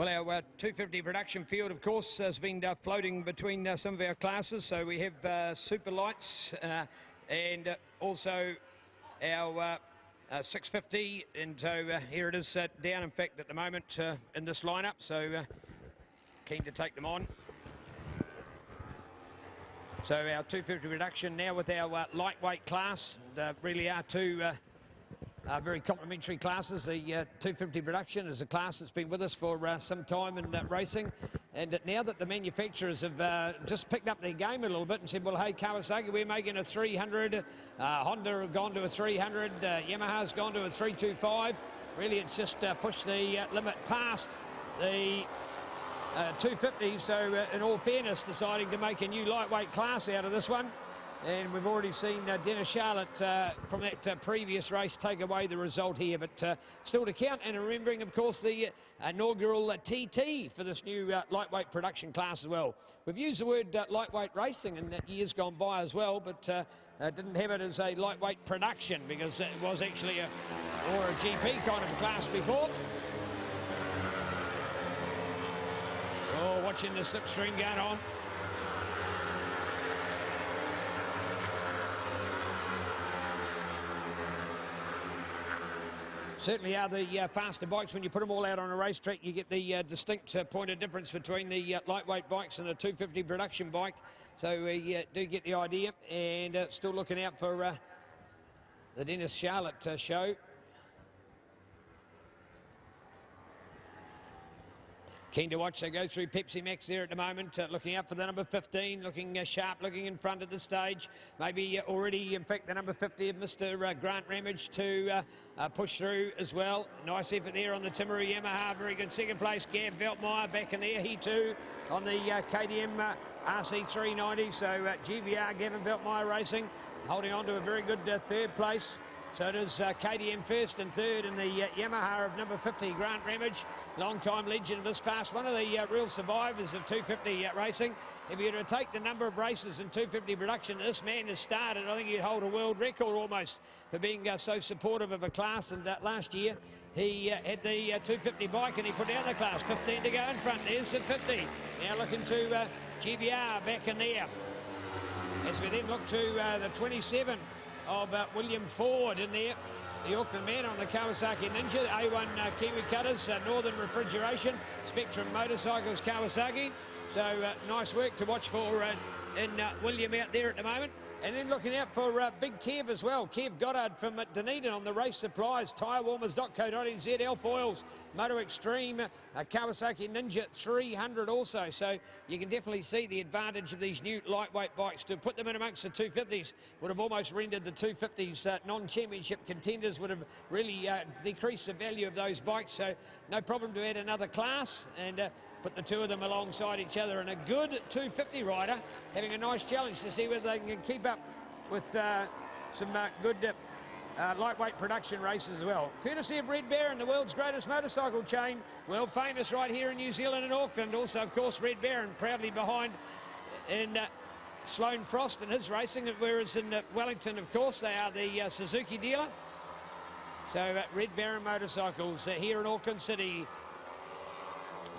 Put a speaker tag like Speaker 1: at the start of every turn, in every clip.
Speaker 1: Well, our 250 production field, of course, has been floating between some of our classes. So we have super lights and also our 650. And so here it is down, in fact, at the moment in this lineup. So keen to take them on. So our 250 reduction now with our lightweight class. Really are two very complementary classes. The 250 production is a class that's been with us for some time in racing, and now that the manufacturers have just picked up their game a little bit and said, well, hey, Kawasaki, we're making a 300, Honda have gone to a 300, Yamaha's gone to a 325. Really, it's just pushed the limit past the 250, so in all fairness, deciding to make a new lightweight class out of this one. And we've already seen Dennis Charlotte from that previous race take away the result here, but still to count. And remembering, of course, the inaugural TT for this new lightweight production class as well. We've used the word lightweight racing in years gone by as well, but didn't have it as a lightweight production because it was actually a GP kind of class before. Oh, watching the slipstream going on. Certainly are the faster bikes. When you put them all out on a racetrack, you get the distinct point of difference between the lightweight bikes and the 250 production bike. So we do get the idea, and still looking out for the Dennis Charlotte show. Keen to watch. They go through Pepsi Max there at the moment, looking out for the number 15, looking sharp, looking in front of the stage. Maybe already, in fact, the number 50 of Mr. Grant Ramage to push through as well. Nice effort there on the Timaru Yamaha. Very good second place. Gav Veltmeyer back in there. He too on the KTM RC390. So GVR, Gavin Veltmeyer Racing, holding on to a very good third place. So it is KTM first and third in the Yamaha of number 50, Grant Ramage, long-time legend of this class, one of the real survivors of 250 racing. If you were to take the number of races in 250 production this man has started, I think he'd hold a world record almost for being so supportive of a class. And last year he had the 250 bike and he put down the class. 15 to go in front. There's the 50. Now looking to GVR back in there. As we then look to the 27 of William Ford in there, the Auckland man on the Kawasaki Ninja, A1 Kiwi Cutters, Northern Refrigeration, Spectrum Motorcycles Kawasaki. So nice work to watch for in William out there at the moment. And then looking out for Big Kev as well. Kev Goddard from Dunedin on the race supplies, tyrewarmers.co.nz, Elf Oils, Moto Extreme, Kawasaki Ninja 300 also. So you can definitely see the advantage of these new lightweight bikes. To put them in amongst the 250s would have almost rendered the 250s non-championship contenders, would have really decreased the value of those bikes. So no problem to add another class and put the two of them alongside each other, and a good 250 rider having a nice challenge to see whether they can keep up with some good lightweight production races as well. Courtesy of Red Baron, the world's greatest motorcycle chain, world famous right here in New Zealand and Auckland. Also, of course, Red Baron proudly behind in Sloane Frost and his racing, whereas in Wellington, of course, they are the Suzuki dealer. So Red Baron Motorcycles here in Auckland City,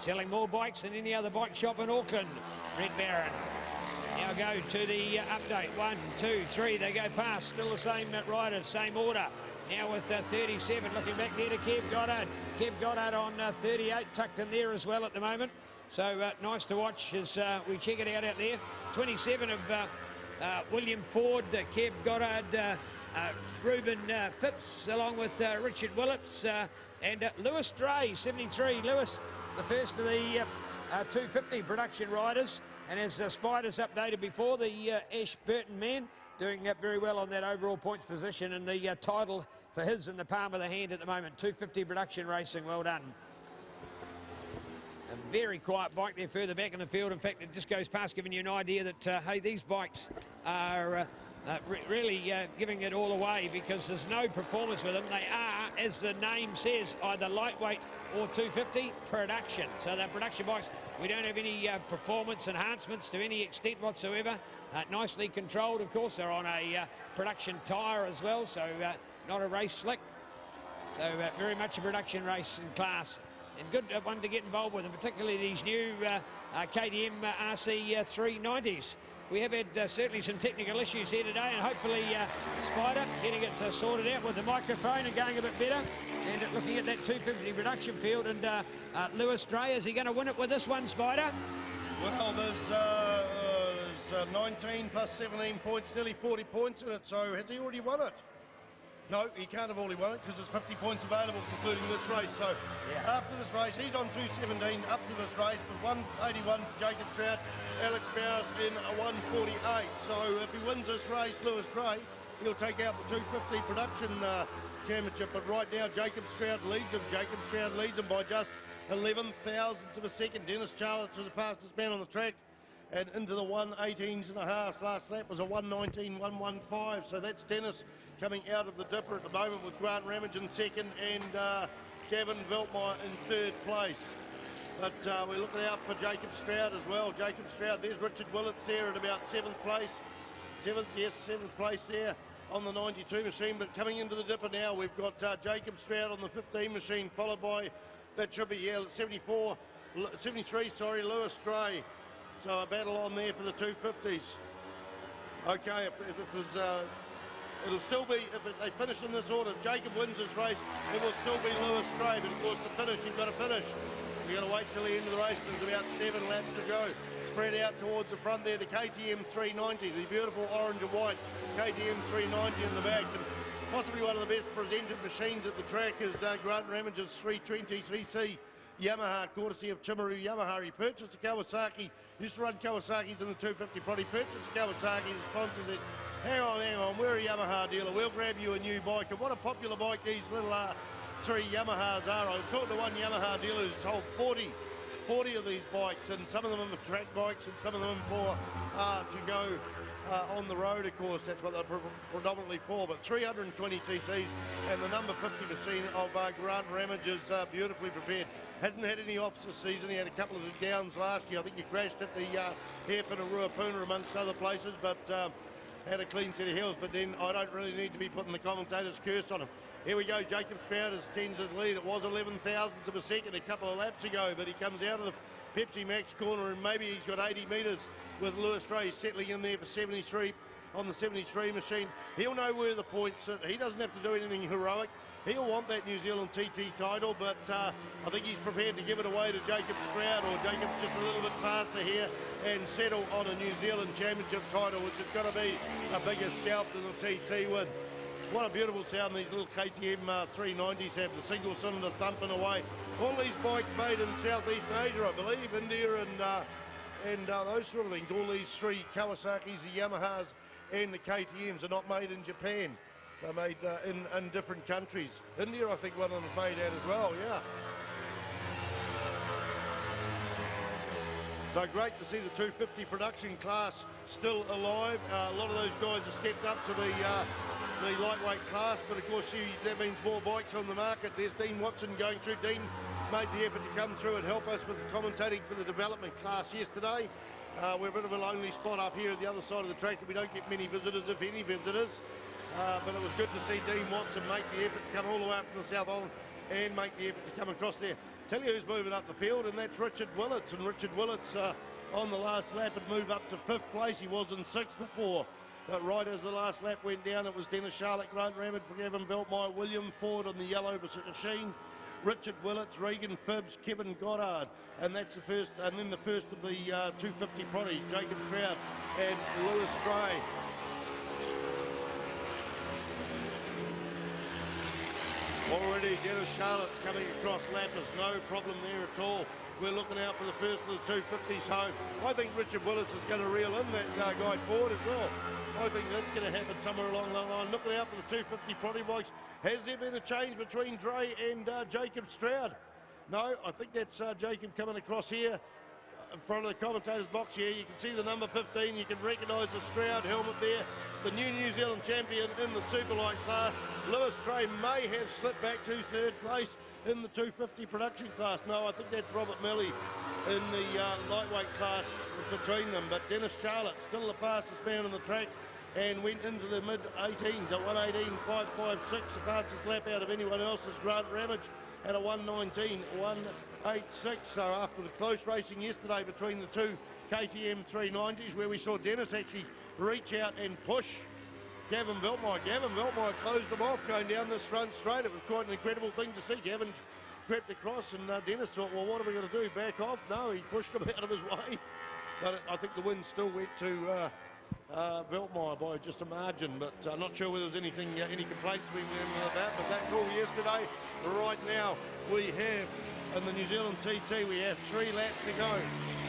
Speaker 1: selling more bikes than any other bike shop in Auckland. Red Baron. Now go to the update. 1, 2, 3. They go past. Still the same riders, same order. Now with 37. Looking back there to Kev Goddard. Kev Goddard on 38, tucked in there as well at the moment. So nice to watch as we check it out there. 27 of William Ford, Kev Goddard, Ruben Phipps, along with Richard Willetts and Lewis Dray, 73. Lewis, the first of the 250 production riders, and as Spiders updated before, the Ashburton man doing very well on that overall points position, and the title for his in the palm of the hand at the moment. 250 production racing, well done. A very quiet bike there further back in the field. In fact, it just goes past giving you an idea that, hey, these bikes are really giving it all away, because there's no performance with them. They are, as the name says, either lightweight or 250 production. So they're production bikes. We don't have any performance enhancements to any extent whatsoever. Nicely controlled, of course. They're on a production tyre as well, so not a race slick. So very much a production race in class. and good one to get involved with, and particularly these new KTM RC390s. We have had certainly some technical issues here today, and hopefully Spider getting it sorted out with the microphone and going a bit better. And looking at that 250 production field, and Lewis Stray, is he going to win it with this one, Spider?
Speaker 2: Well, there's 19 plus 17 points, nearly 40 points in it, so has he already won it? No, he can't have already won it because there's 50 points available, including this race. So after this race, he's on 217 up to this race with 181 for Jacob Stroud, Alex Bowers in a 148. So if he wins this race, Lewis Gray, he'll take out the 250 production championship. But right now, Jacob Stroud leads him. Jacob Stroud leads him by just 11 thousandths of a second. Dennis Charlotte was the fastest man on the track, and into the 118s and a half. Last lap was a 119.115. So that's Dennis coming out of the dipper at the moment, with Grant Ramage in second and Gavin Veltmeyer in third place. But we're looking out for Jacob Stroud as well. Jacob Stroud, there's Richard Willits there at about 7th place. 7th place there on the 92 machine. But coming into the dipper now, we've got Jacob Stroud on the 15 machine, followed by, that should be 73, Lewis Stray. So a battle on there for the 250s. Okay, if it was... it'll still be, if they finish in this order, if Jacob wins this race, it will still be Lewis Stray. But of course, to finish, you've got to finish. You've got to wait till the end of the race. There's about 7 laps to go. Spread out towards the front there, the KTM 390, the beautiful orange and white KTM 390 in the back. And possibly one of the best presented machines at the track is Grant Ramage's 320cc Yamaha, courtesy of Timaru Yamaha. He purchased a Kawasaki, used to run Kawasaki's in the 250 Prod. He purchased a Kawasaki, his sponsor said, hang on, we're a Yamaha dealer, we'll grab you a new bike. And what a popular bike these little 3 Yamahas are. I was talking to one Yamaha dealer who's sold 40 of these bikes, and some of them are track bikes and some of them for to go on the road, of course. That's what they're predominantly for. But 320 cc's and the number 50 machine of Grant Ramage is beautifully prepared. Hasn't had any ops this season. He had a couple of downs last year. I think he crashed at the hairpin of Ruapuna amongst other places, but had a clean set of hills. But then I don't really need to be putting the commentator's curse on him. Here we go, Jacob Stroud tends his lead. It was 11 thousandths of a second a couple of laps ago, but he comes out of the Pepsi Max corner and maybe he's got 80 metres with Lewis Stray settling in there for 73 on the 73 machine. He'll know where the points sit. He doesn't have to do anything heroic. He'll want that New Zealand TT title, but I think he's prepared to give it away to Jacob Stroud, or Jacob's just a little bit faster here and settle on a New Zealand Championship title, which has got to be a bigger scalp than the TT win. What a beautiful sound these little KTM 390s have, the single cylinder thumping away. All these bikes made in Southeast Asia, I believe, India and those sort of things. All these 3 Kawasaki's, the Yamahas and the KTMs are not made in Japan. They're made in different countries. India, I think one of them is made out as well, yeah. So great to see the 250 production class still alive. A lot of those guys have stepped up to the lightweight class, but of course that means more bikes on the market. There's Dean Watson going through. Dean made the effort to come through and help us with the commentating for the development class yesterday. We're a bit of a lonely spot up here at the other side of the track, and we don't get many visitors, if any visitors. But it was good to see Dean Watson make the effort to come all the way up from the South Island and make the effort to come across there. Tell you who's moving up the field, and that's Richard Willits. And Richard Willits on the last lap had moved up to 5th place. He was in 6th before. But right as the last lap went down, it was Dennis Charlotte, Grant Ramage, Gavin Veltmeyer, William Ford on the yellow machine, Richard Willits, Regan Phibbs, Kevin Goddard, and that's the first. And then the first of the 250 Prodigy, Jacob Stroud and Lewis Stray. Already Dennis Charlotte coming across lappers, no problem there at all. We're looking out for the first of the 250s home. I think Richard Willits is going to reel in that guy Ford as well. I think that's going to happen somewhere along the line. Looking out for the 250 Prodigy bikes. Has there been a change between Dre and Jacob Stroud? No, I think that's Jacob coming across here in front of the commentator's box here. You can see the number 15. You can recognise the Stroud helmet there. The New Zealand champion in the Superlight class. Lewis Stray may have slipped back to 3rd place in the 250 production class. No, I think that's Robert Milley in the lightweight class between them. But Dennis Charlotte, still the fastest man on the track, and went into the mid-18s at 118.556, the fastest lap out of anyone else is Grant Ramage. at a 1:19.186. So after the close racing yesterday between the two KTM 390s, where we saw Dennis actually reach out and push Gavin Veltmeyer. Gavin Veltmeyer closed them off going down this front straight. It was quite an incredible thing to see. Gavin crept across and Dennis thought, well, what are we going to do? Back off? No, he pushed him out of his way. But I think the win still went to Veltmeyer by just a margin. But I'm not sure whether there was any complaints between them about that. But that call yesterday, right now, we have in the New Zealand TT, we have 3 laps to go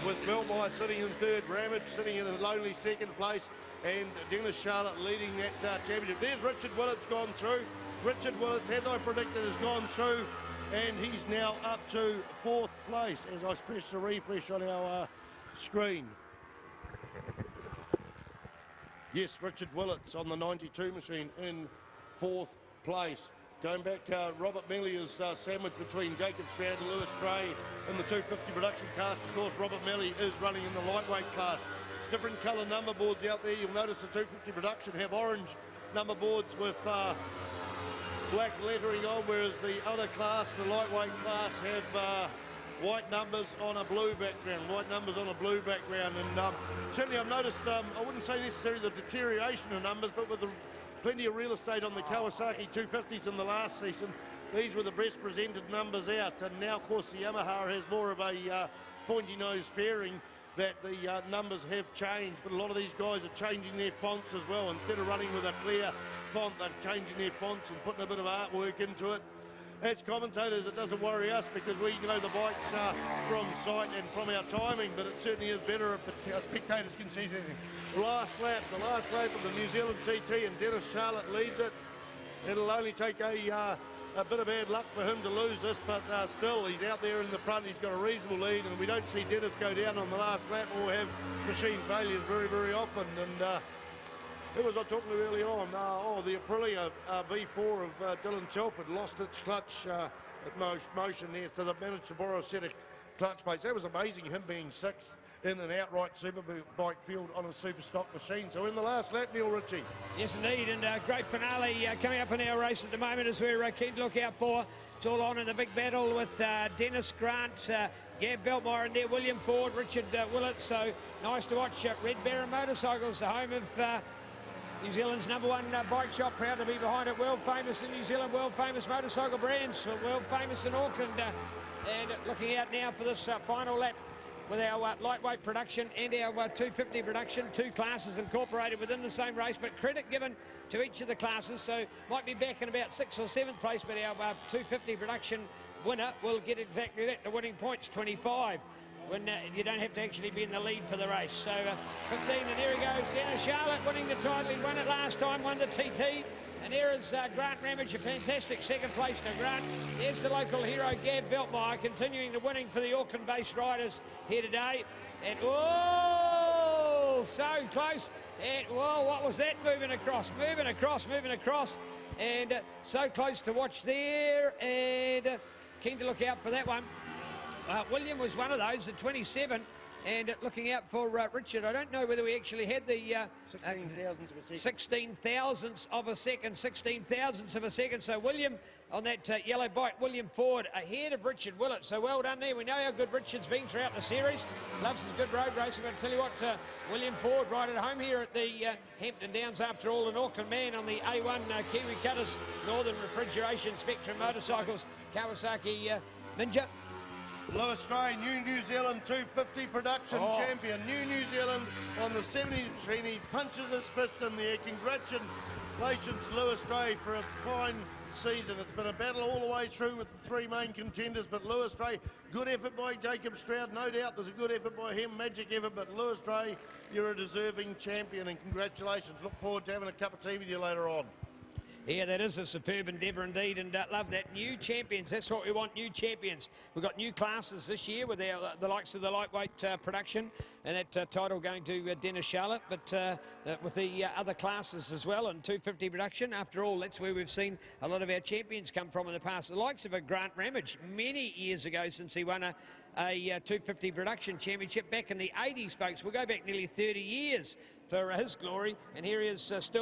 Speaker 2: with Veltmeyer sitting in third, Ramage sitting in a lonely second place, and Dennis Charlotte leading that championship. There's Richard Willits gone through. Richard Willits, as I predicted, has gone through, and he's now up to 4th place as I press the refresh on our screen. Yes, Richard Willits on the 92 machine in 4th place. Going back, Robert Melly is sandwiched between Jacob Stroud and Lewis Gray in the 250 production class. Of course, Robert Melly is running in the lightweight class. Different colour number boards out there. You'll notice the 250 production have orange number boards with black lettering on, whereas the other class, the lightweight class, have white numbers on a blue background. White numbers on a blue background. And certainly I've noticed, I wouldn't say necessarily the deterioration of numbers, but with the plenty of real estate on the Kawasaki 250s in the last season, these were the best presented numbers out. And now, of course, the Yamaha has more of a pointy nose fairing, that the numbers have changed. But a lot of these guys are changing their fonts as well. Instead of running with a clear font, they're changing their fonts and putting a bit of artwork into it. As commentators, it doesn't worry us because we know the bikes from sight and from our timing, but it certainly is better if the spectators can see anything. The last lap of the New Zealand TT, and Dennis Charlotte leads it. It'll only take a bit of bad luck for him to lose this, but still, he's out there in the front. He's got a reasonable lead, and we don't see Dennis go down on the last lap or have machine failures very, very often. And who was I talking to earlier on? The Aprilia V4 of Dylan Telford lost its clutch at motion there, so they've managed to borrow a set of clutch plates. That was amazing, him being 6th in an outright superbike field on a super stock machine. So in the last lap, Neil Ritchie.
Speaker 1: Yes, indeed, and great finale coming up in our race at the moment as we're keen to look out for. It's all on in the big battle with Dennis Grant, Gab Veltmeyer in there, William Ford, Richard Willits. So nice to watch Red Baron Motorcycles, the home of New Zealand's #1 bike shop, proud to be behind it. World famous in New Zealand, world famous motorcycle brands, world famous in Auckland. And looking out now for this final lap with our lightweight production and our 250 production, 2 classes incorporated within the same race, but credit given to each of the classes. So might be back in about 6th or 7th place, but our 250 production winner will get exactly that, the winning points, 25. When you don't have to actually be in the lead for the race. So 15, and there he goes, Dennis Charlotte winning the title. He won it last time, won the TT. And there is Grant Ramage, a fantastic 2nd place to Grant. There's the local hero, Gab Veltmeyer, continuing the winning for the Auckland-based riders here today. And, whoa, so close. And, whoa, what was that? Moving across. And so close to watch there. And keen to look out for that one. William was one of those at 27, and looking out for Richard. I don't know whether we actually had the 16 thousandths of a second. So William on that yellow bike, William Ford ahead of Richard Willits. So well done there. We know how good Richard's been throughout the series. Loves his good road racing. But I tell you what, William Ford right at home here at the Hampton Downs, after all, an Auckland man on the A1 Kiwi Cutters, Northern Refrigeration Spectrum Motorcycles, Kawasaki Ninja.
Speaker 2: Lewis Gray, New Zealand 250 production champion. New Zealand on the 70 machine. He punches his fist in there. Congratulations, Lewis Gray, for a fine season. It's been a battle all the way through with the 3 main contenders, but Lewis Gray, good effort by Jacob Stroud. No doubt there's a good effort by him, magic effort, but Lewis Gray, you're a deserving champion, and congratulations. Look forward to having a cup of tea with you later on.
Speaker 1: Yeah, that is a superb endeavour indeed, and love that. New champions, that's what we want, new champions. We've got new classes this year with the likes of the lightweight production, and that title going to Dennis Charlotte, but with the other classes as well, and 250 production. After all, that's where we've seen a lot of our champions come from in the past. The likes of a Grant Ramage, many years ago since he won a 250 production championship back in the 80s, folks. We'll go back nearly 30 years for his glory, and here he is still